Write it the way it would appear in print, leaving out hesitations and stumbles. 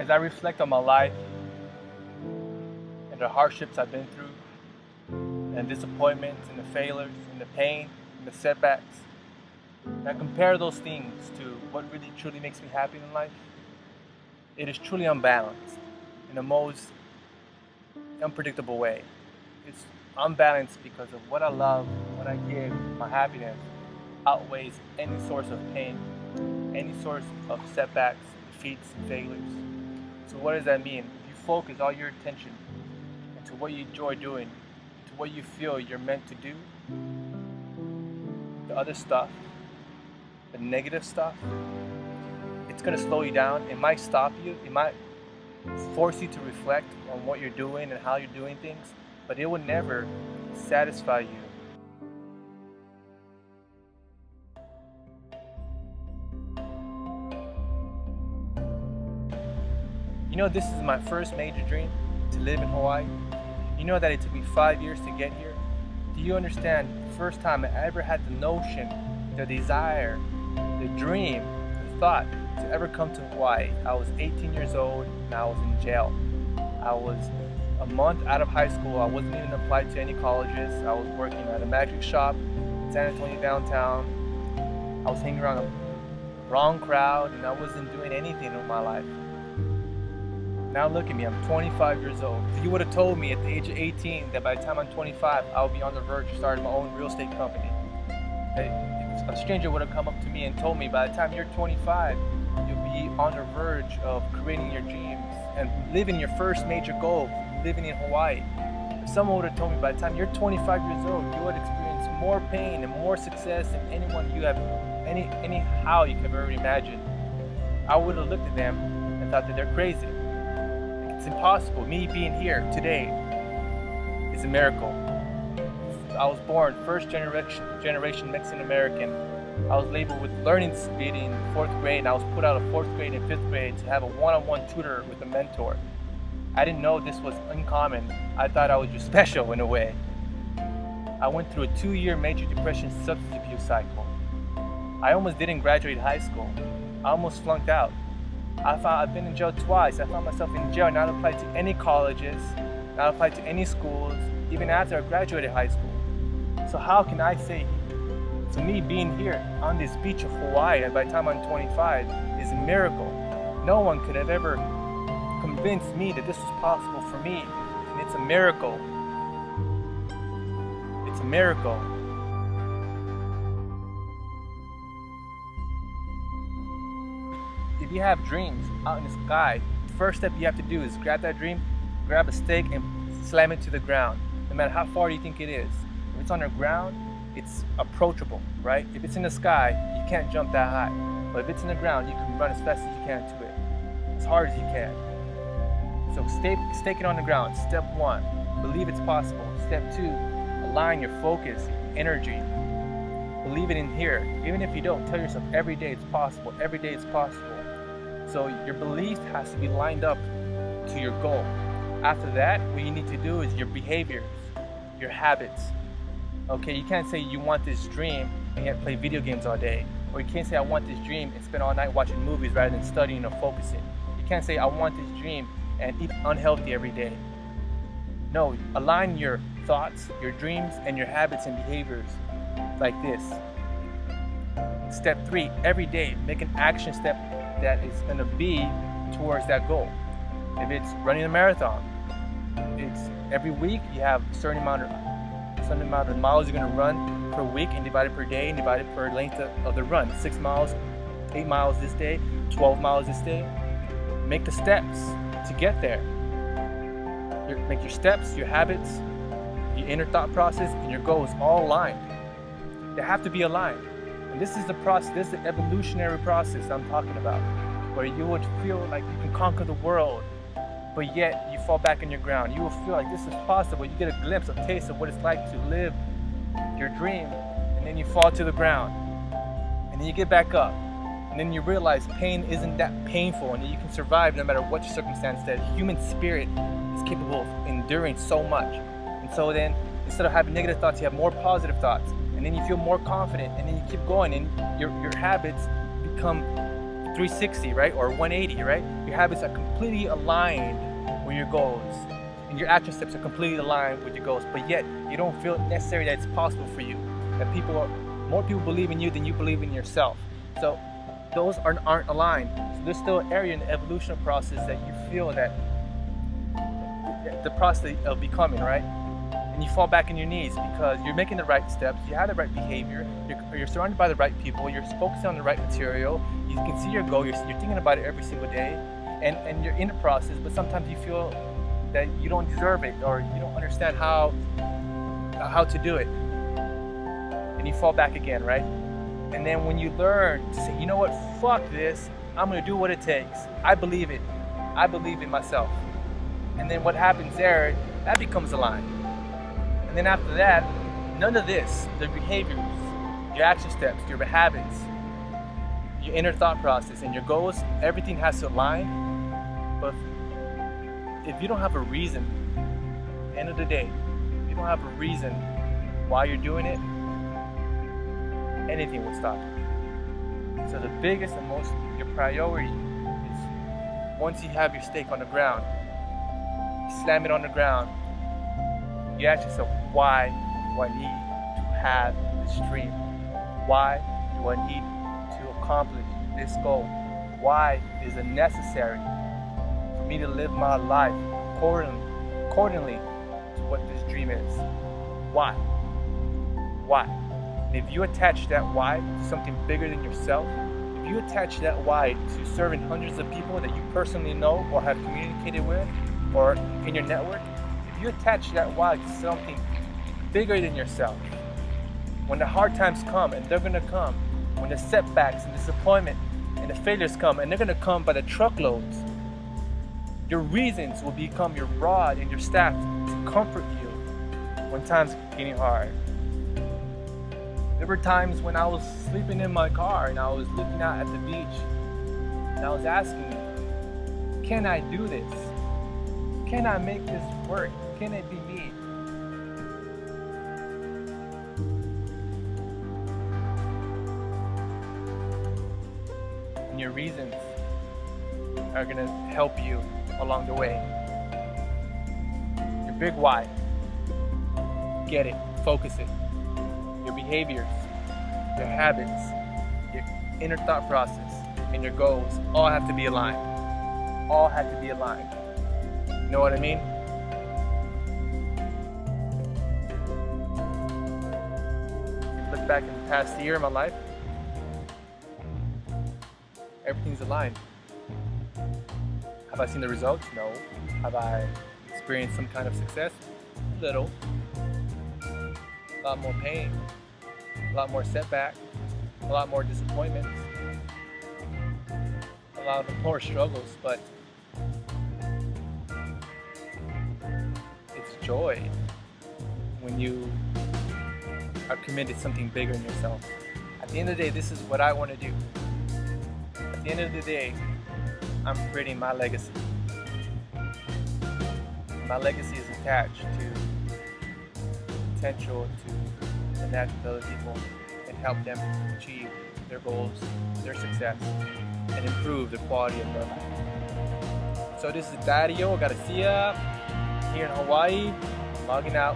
As I reflect on my life and the hardships I've been through, and disappointments, and the failures, and the pain, and the setbacks, and I compare those things to what really truly makes me happy in life, it is truly unbalanced in the most unpredictable way. It's unbalanced because of what I love, what I give, my happiness outweighs any source of pain, any source of setbacks, defeats, and failures. So what does that mean? If you focus all your attention into what you enjoy doing, to what you feel you're meant to do, the other stuff, the negative stuff, it's going to slow you down. It might stop you. It might force you to reflect on what you're doing and how you're doing things, but it will never satisfy you. You know, this is my first major dream, to live in Hawaii. You know that it took me 5 years to get here. Do you understand the first time I ever had the notion, the desire, the dream, the thought to ever come to Hawaii? I was 18 years old and I was in jail. I was a month out of high school. I wasn't even applied to any colleges. I was working at a magic shop in San Antonio downtown. I was hanging around the wrong crowd and I wasn't doing anything with my life. Now look at me, I'm 25 years old. If you would have told me at the age of 18 that by the time I'm 25, I would be on the verge of starting my own real estate company. If a stranger would have come up to me and told me by the time you're 25, you'll be on the verge of creating your dreams and living your first major goal, living in Hawaii. If someone would have told me by the time you're 25 years old, you would experience more pain and more success than anyone you have, anyhow you could ever imagine, I would have looked at them and thought that they're crazy. It's impossible. Me being here today is a miracle. I was born first generation Mexican American. I was labeled with learning speed in 4th grade, and I was put out of 4th grade and 5th grade to have a one-on-one tutor with a mentor. I didn't know this was uncommon. I thought I was just special in a way. I went through a 2-year major depression substance abuse cycle. I almost didn't graduate high school. I almost flunked out. I've been in jail twice. I found myself in jail, not applied to any colleges, not applied to any schools, even after I graduated high school. So how can I say, to me being here on this beach of Hawaii, and by the time I'm 25, is a miracle? No one could have ever convinced me that this was possible for me, and it's a miracle. It's a miracle. If you have dreams out in the sky, the first step you have to do is grab that dream, grab a stake and slam it to the ground, no matter how far you think it is. If it's on the ground, it's approachable, right? If it's in the sky, you can't jump that high. But if it's in the ground, you can run as fast as you can to it, as hard as you can. So stake it on the ground, step 1. Believe it's possible. Step 2, align your focus, energy. Believe it in here. Even if you don't, tell yourself every day it's possible, every day it's possible. So your belief has to be lined up to your goal. After that, what you need to do is your behaviors, your habits. Okay, you can't say you want this dream and yet play video games all day. Or you can't say I want this dream and spend all night watching movies rather than studying or focusing. You can't say I want this dream and eat unhealthy every day. No, align your thoughts, your dreams, and your habits and behaviors like this. Step 3, every day, make an action step that is going to be towards that goal. If it's running a marathon, it's every week you have a certain amount of miles you're going to run per week and divide it per day and divide it per length of the run. 6 miles, 8 miles this day, 12 miles this day. Make the steps to get there. Make your steps, your habits, your inner thought process, and your goals all aligned. They have to be aligned. And this is the process, this is the evolutionary process I'm talking about, where you would feel like you can conquer the world, but yet you fall back on your ground. You will feel like this is possible. You get a glimpse, a taste of what it's like to live your dream, and then you fall to the ground, and then you get back up, and then you realize pain isn't that painful, and you can survive no matter what your circumstance. That human spirit is capable of enduring so much. And so then, instead of having negative thoughts, you have more positive thoughts. And then you feel more confident, and then you keep going, and your habits become 360, right? Or 180, right? Your habits are completely aligned with your goals. And your action steps are completely aligned with your goals. But yet, you don't feel necessary that it's possible for you. That more people believe in you than you believe in yourself. So those aren't aligned. So there's still an area in the evolutional process that you feel that the process of becoming, right? And you fall back on your knees because you're making the right steps, you have the right behavior, you're surrounded by the right people, you're focused on the right material, you can see your goal, you're thinking about it every single day, and you're in the process, but sometimes you feel that you don't deserve it or you don't understand how to do it. And you fall back again, right? And then when you learn to say, you know what, fuck this, I'm gonna do what it takes. I believe it. I believe in myself. And then what happens there, that becomes aligned. And then after that, none of this, the behaviors, your action steps, your habits, your inner thought process, and your goals, everything has to align. But if you don't have a reason, end of the day, if you don't have a reason why you're doing it, anything will stop you. So the biggest and most, your priority is once you have your stake on the ground, you slam it on the ground, you ask yourself, why do I need to have this dream? Why do I need to accomplish this goal? Why is it necessary for me to live my life accordingly to what this dream is? Why? Why? And if you attach that why to something bigger than yourself, if you attach that why to serving hundreds of people that you personally know or have communicated with or in your network, if you attach that why to something bigger than yourself, when the hard times come, and they're gonna come, when the setbacks and disappointment and the failures come, and they're gonna come by the truckloads, your reasons will become your rod and your staff to comfort you when times are getting hard. There were times when I was sleeping in my car and I was looking out at the beach and I was asking, can I do this? Can I make this work? Can it be me? And your reasons are gonna help you along the way. Your big why, get it, focus it. Your behaviors, your habits, your inner thought process, and your goals all have to be aligned. All have to be aligned. You know what I mean? Look back in the past year of my life, everything's aligned. Have I seen the results? No. Have I experienced some kind of success? Little. A lot more pain, a lot more setback, a lot more disappointments, a lot more struggles, but it's joy when you are committed to something bigger than yourself. At the end of the day, this is what I want to do. At the end of the day, I'm creating my legacy. My legacy is attached to potential to connect with other people and help them achieve their goals, their success, and improve the quality of their life. So this is Dario Garcia here in Hawaii, logging out.